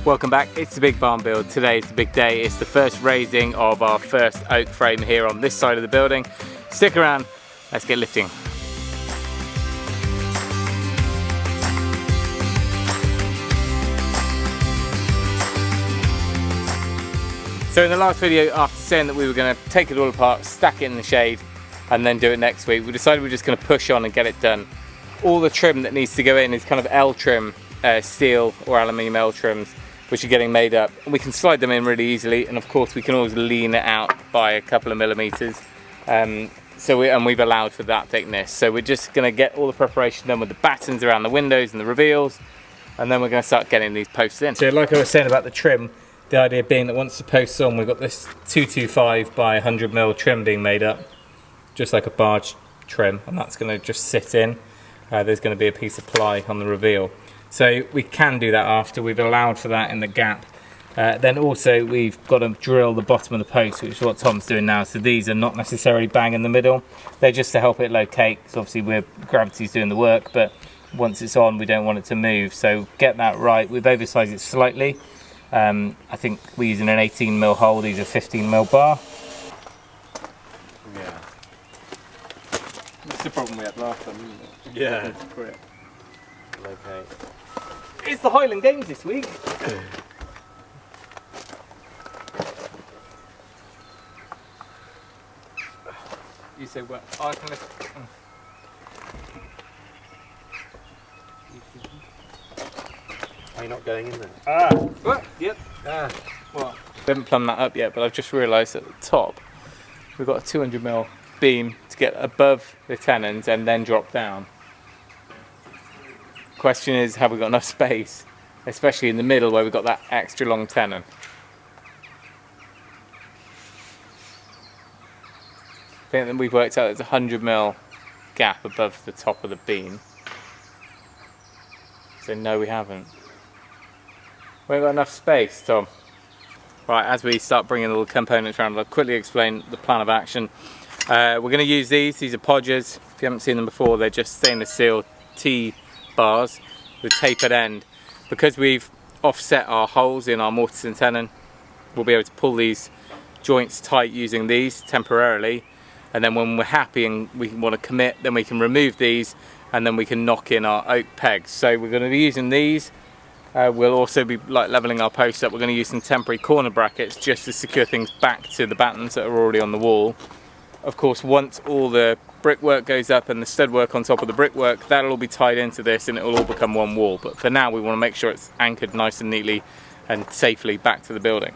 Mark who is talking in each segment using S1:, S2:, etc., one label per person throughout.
S1: Welcome back, it's the big barn build. Today is the big day. It's the first raising of our first oak frame here on this side of the building. Stick around, let's get lifting. So in the last video, after saying that we were going to take it all apart, stack it in the shade, and then do it next week, we decided we're just going to push on and get it done. All the trim that needs to go in is kind of L trim, steel or aluminium L trims, which are getting made up. And we can slide them in really easily, and of course we can always lean it out by a couple of millimeters. We've allowed for that thickness. So we're just going to get all the preparation done with the battens around the windows and the reveals, and then we're going to start getting these posts in. So like I was saying about the trim, the idea being that once the post's on, we've got this 225 by 100mm trim being made up, just like a barge trim, and that's going to just sit in. There's going to be a piece of ply on the reveal. So we can do that after, we've allowed for that in the gap. Then also we've got to drill the bottom of the post, which is what Tom's doing now. So these are not necessarily bang in the middle, they're just to help it locate, because obviously gravity's doing the work, but once it's on we don't want it to move. So get that right. We've oversized it slightly. I think we're using an 18mm hole, these are 15mm bar.
S2: Yeah. That's the problem we had last time, isn't it?
S1: Yeah.
S2: Correct.
S1: Okay. It's the Highland Games this week. You say what? Oh, I can lift.
S2: Are you not going in there?
S1: Ah! What? Yep. Ah. What? We haven't plumbed that up yet, but I've just realised at the top we've got a 200mm beam to get above the tenons and then drop down. Question is, have we got enough space, especially in the middle where we've got that extra long tenon? I think that we've worked out there's a 100mm gap above the top of the beam. So no, we haven't. We haven't got enough space, Tom. Right, as we start bringing all the components around, I'll quickly explain the plan of action. We're going to use these are podgers. If you haven't seen them before, they're just stainless steel T-bars with tapered end. Because we've offset our holes in our mortise and tenon, we'll be able to pull these joints tight using these temporarily, and then when we're happy and we want to commit, then we can remove these and then we can knock in our oak pegs. So we're going to be using these. We'll also be leveling our posts up. We're going to use some temporary corner brackets just to secure things back to the battens that are already on the wall. Of course, once all the brickwork goes up and the stud work on top of the brickwork, that'll all be tied into this and it will all become one wall. But for now, we want to make sure it's anchored nice and neatly and safely back to the building.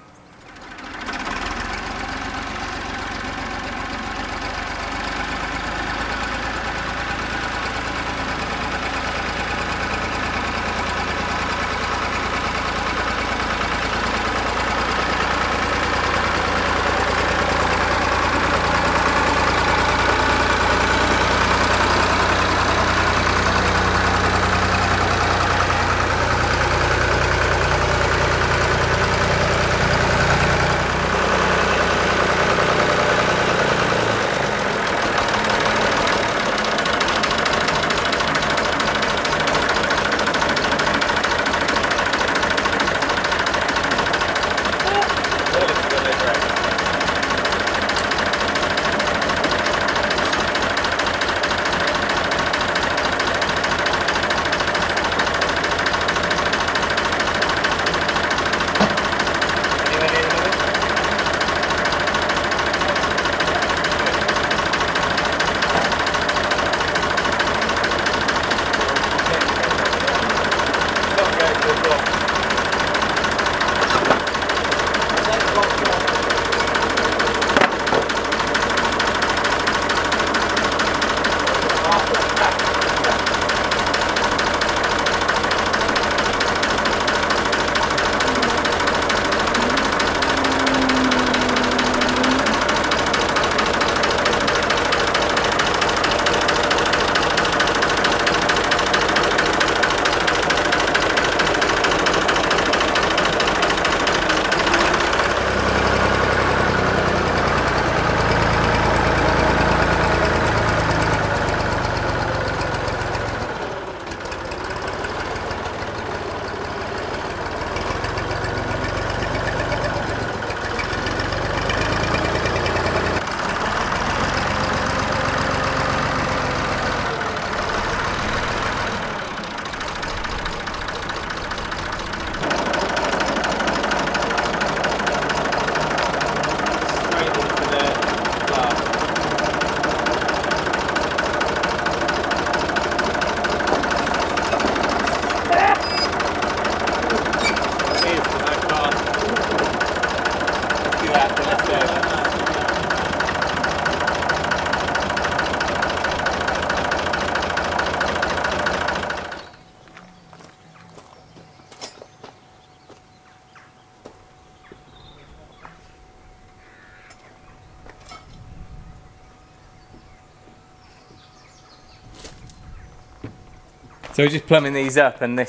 S1: So we're just plumbing these up, and there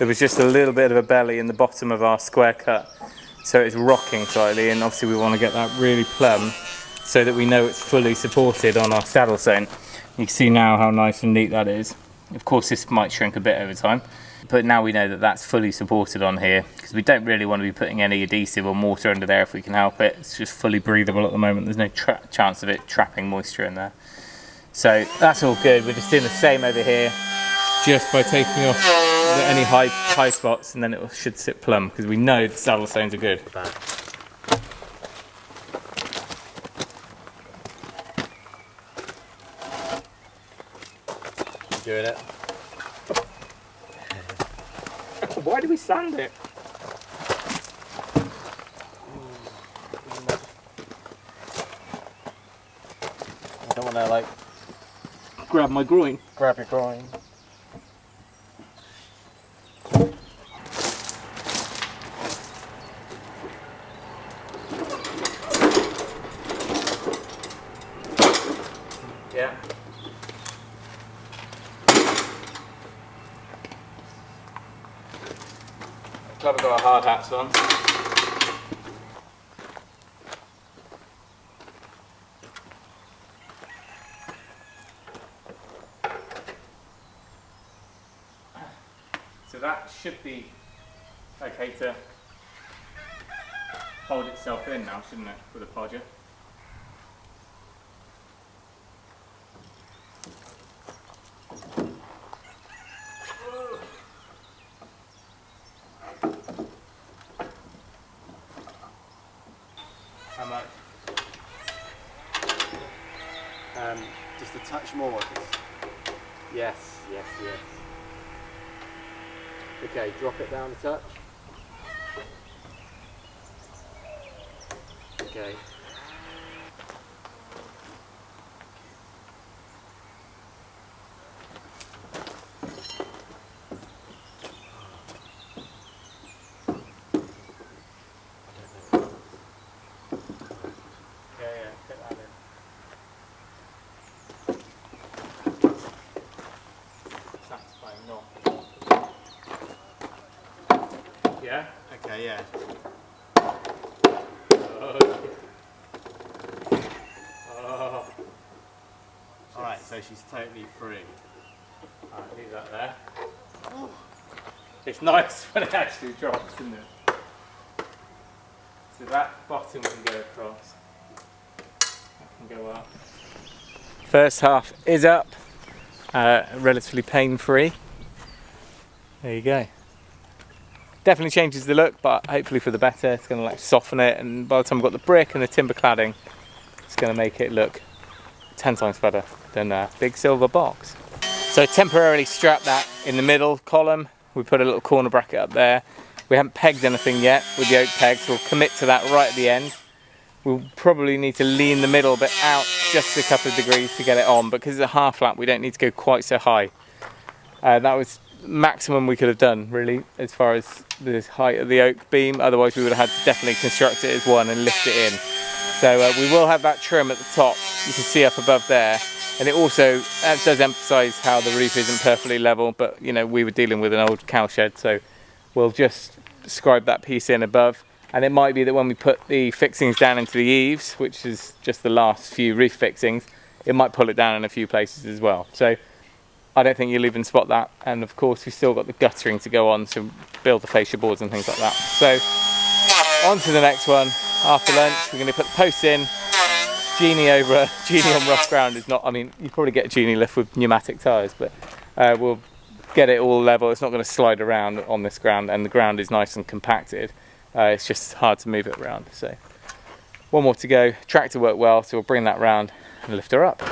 S1: was just a little bit of a belly in the bottom of our square cut, so it's rocking slightly, and obviously we want to get that really plumb so that we know it's fully supported on our saddle zone. You can see now how nice and neat that is. Of course this might shrink a bit over time, but now we know that that's fully supported on here, because we don't really want to be putting any adhesive or mortar under there if we can help it. It's just fully breathable at the moment. There's no chance of it trapping moisture in there. So that's all good. We're just doing the same over here, just by taking off any high spots, and then it should sit plumb, because we know the saddle stones are good.
S2: Doing it.
S1: Why do we sand it?
S2: I don't want to like
S1: Grab my groin.
S2: grab your groin.
S1: Yeah. Glad we've got our hard hats on. So that should be okay to hold itself in now, shouldn't it, with a podger? How much?
S2: Just a touch more. Yes, yes, yes. Okay, drop it down a touch. Okay.
S1: Yeah, fit that in. Satisfying knot. Yeah?
S2: Okay, yeah.
S1: Oh.
S2: Alright, so she's totally free.
S1: Alright, leave that there. It's nice when it actually drops, isn't it? So that bottom can go across. That can go up. First half is up. Relatively pain-free. There you go. Definitely changes the look, but hopefully for the better. It's going to like soften it, and by the time we've got the brick and the timber cladding, it's going to make it look 10 times better than a big silver box. So temporarily strap that in the middle column. We put a little corner bracket up there. We haven't pegged anything yet with the oak pegs. We'll commit to that right at the end. We'll probably need to lean the middle bit out just a couple of degrees to get it on, but because it's a half flat, we don't need to go quite so high. That was maximum we could have done, really, as far as the height of the oak beam. Otherwise, we would have had to definitely construct it as one and lift it in. So we will have that trim at the top. You can see up above there. And it also does emphasise how the roof isn't perfectly level, but you know, we were dealing with an old cow shed, so we'll just scribe that piece in above. And it might be that when we put the fixings down into the eaves, which is just the last few roof fixings, it might pull it down in a few places as well. So I don't think you'll even spot that. And of course, we've still got the guttering to go on to build the fascia boards and things like that. So on to the next one. After lunch, we're going to put the posts in. Genie on rough ground is not, I mean, you probably get a Genie lift with pneumatic tyres, but we'll get it all level. It's not going to slide around on this ground, and the ground is nice and compacted. It's just hard to move it around. So one more to go. Tractor worked well, so we'll bring that round and lift her up.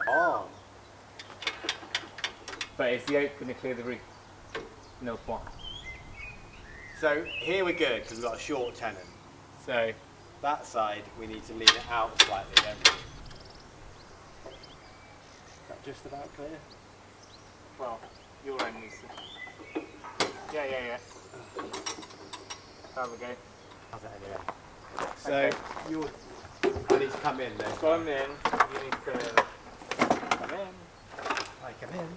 S2: On.
S1: But is the oak going to clear the roof? No point.
S2: So here we're good because we've got a short tenon.
S1: So
S2: That side we need to lean it out slightly, don't we? Is that just about clear?
S1: well, your end needs to. Yeah. There we go.
S2: How's that anyway? So
S1: Okay.
S2: I need to come in then.
S1: Come in. You need to come in.
S2: I come in.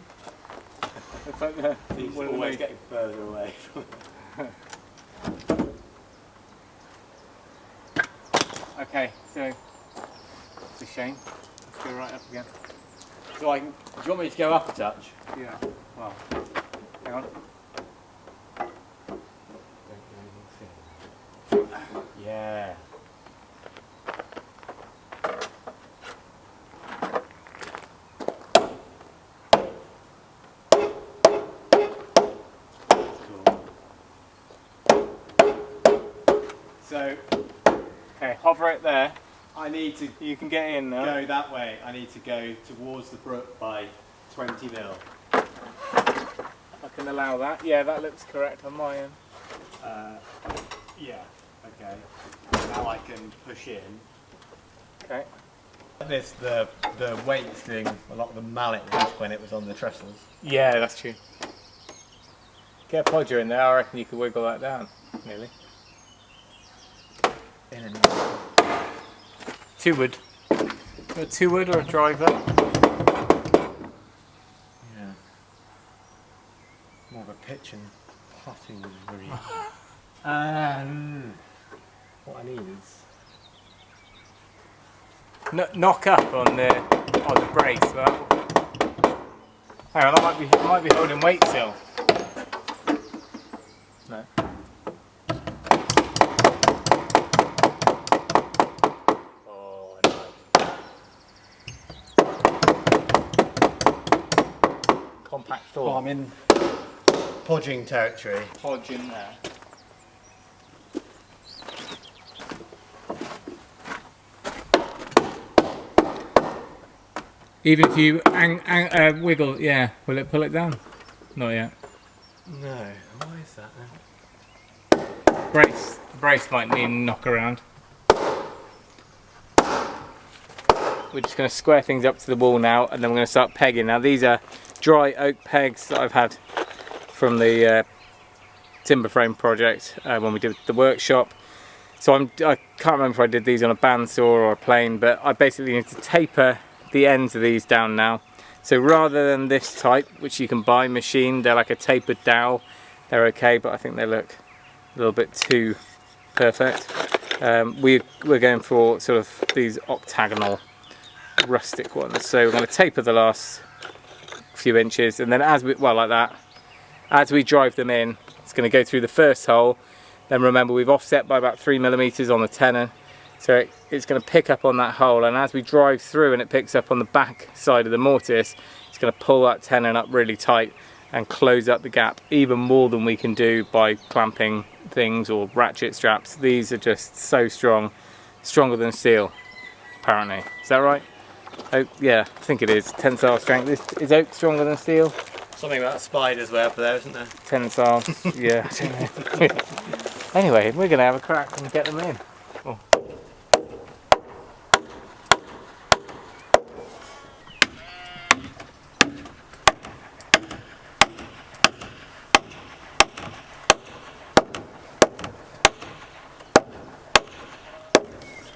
S1: It's like the
S2: He's
S1: one of the
S2: always
S1: most-
S2: getting further away.
S1: Okay, so it's a shame. Let's go right up again.
S2: So do you want me to go up a touch?
S1: Yeah. Well, hang on.
S2: Yeah. So
S1: Okay, hover it there.
S2: I need to
S1: You can get in now.
S2: go that way. I need to go towards the brook by 20 mil.
S1: I can allow that. Yeah, that looks correct on my end.
S2: Yeah. Okay. Now I can push in.
S1: Okay.
S2: This the weight's doing a lot of the mallet work when it was on the trestles.
S1: Yeah, that's true. Get a podger in there. I reckon you could wiggle that down. Nearly.
S2: In and out.
S1: 2 wood. A 2 wood or a driver?
S2: Yeah. More of a pitch and potting was really. What I need is.
S1: Knock up on the brace. Well, hang on, I might be holding weight still. No. Oh, nice. Compact
S2: Well,
S1: thought.
S2: I'm in podging territory.
S1: Podge in there. Even if you wiggle, yeah, will it pull it down? Not yet.
S2: No. Why is that then?
S1: Brace. The brace might need a knock around. We're just going to square things up to the wall now, and then we're going to start pegging. Now these are dry oak pegs that I've had from the timber frame project when we did the workshop. So I can't remember if I did these on a bandsaw or a plane, but I basically need to taper the ends of these down now. So rather than this type, which you can buy machined, they're like a tapered dowel. They're okay, but I think they look a little bit too perfect. We're going for sort of these octagonal rustic ones. So we're going to taper the last few inches, and then as we, well, like that, as we drive them in, it's going to go through the first hole. Then remember, we've offset by about 3mm on the tenon. So it's going to pick up on that hole, and as we drive through and it picks up on the back side of the mortise, it's going to pull that tenon up really tight and close up the gap even more than we can do by clamping things or ratchet straps. These are just so strong, stronger than steel, apparently. Is that right? Oak, yeah, I think it is. Tensile strength. Is oak stronger than steel?
S2: Something about spiders way up there, isn't there?
S1: Tensile, yeah. I don't know. Anyway, we're going to have a crack and get them in. Oh.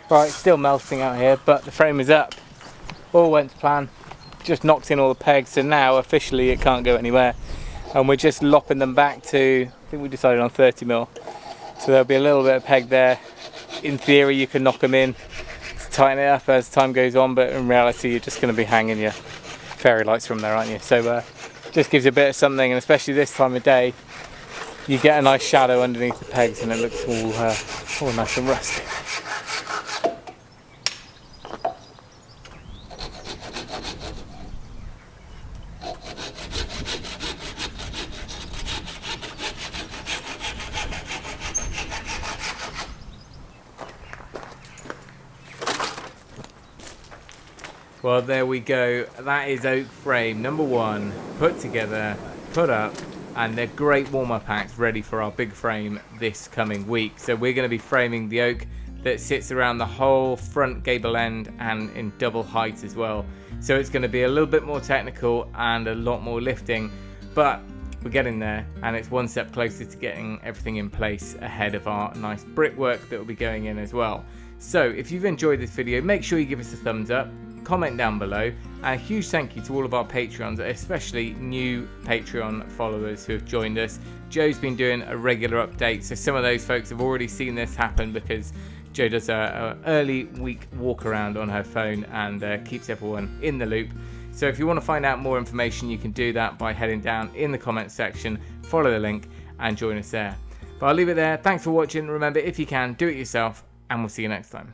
S1: Right, it's still melting out here, but the frame is up. All went to plan. Just knocked in all the pegs, so now officially it can't go anywhere. And we're just lopping them back to, I think we decided on 30mm. So there'll be a little bit of peg there. In theory, you can knock them in to tighten it up as time goes on, but in reality, you're just going to be hanging your fairy lights from there, aren't you? So just gives you a bit of something, and especially this time of day, you get a nice shadow underneath the pegs, and it looks all nice and rustic. Well, there we go. That is oak frame number 1, put together, put up, and they're great warm-up packs ready for our big frame this coming week. So we're going to be framing the oak that sits around the whole front gable end and in double height as well. So it's going to be a little bit more technical and a lot more lifting, but we're getting there, and it's one step closer to getting everything in place ahead of our nice brickwork that will be going in as well. So if you've enjoyed this video, make sure you give us a thumbs up, comment down below, and a huge thank you to all of our Patreons, especially new Patreon followers who have joined us. Joe's been doing a regular update, so some of those folks have already seen this happen because Joe does a early week walk around on her phone and keeps everyone in the loop. So if you want to find out more information, you can do that by heading down in the comments section, follow the link and join us there. But I'll leave it there. Thanks for watching. Remember, if you can, do it yourself, and we'll see you next time.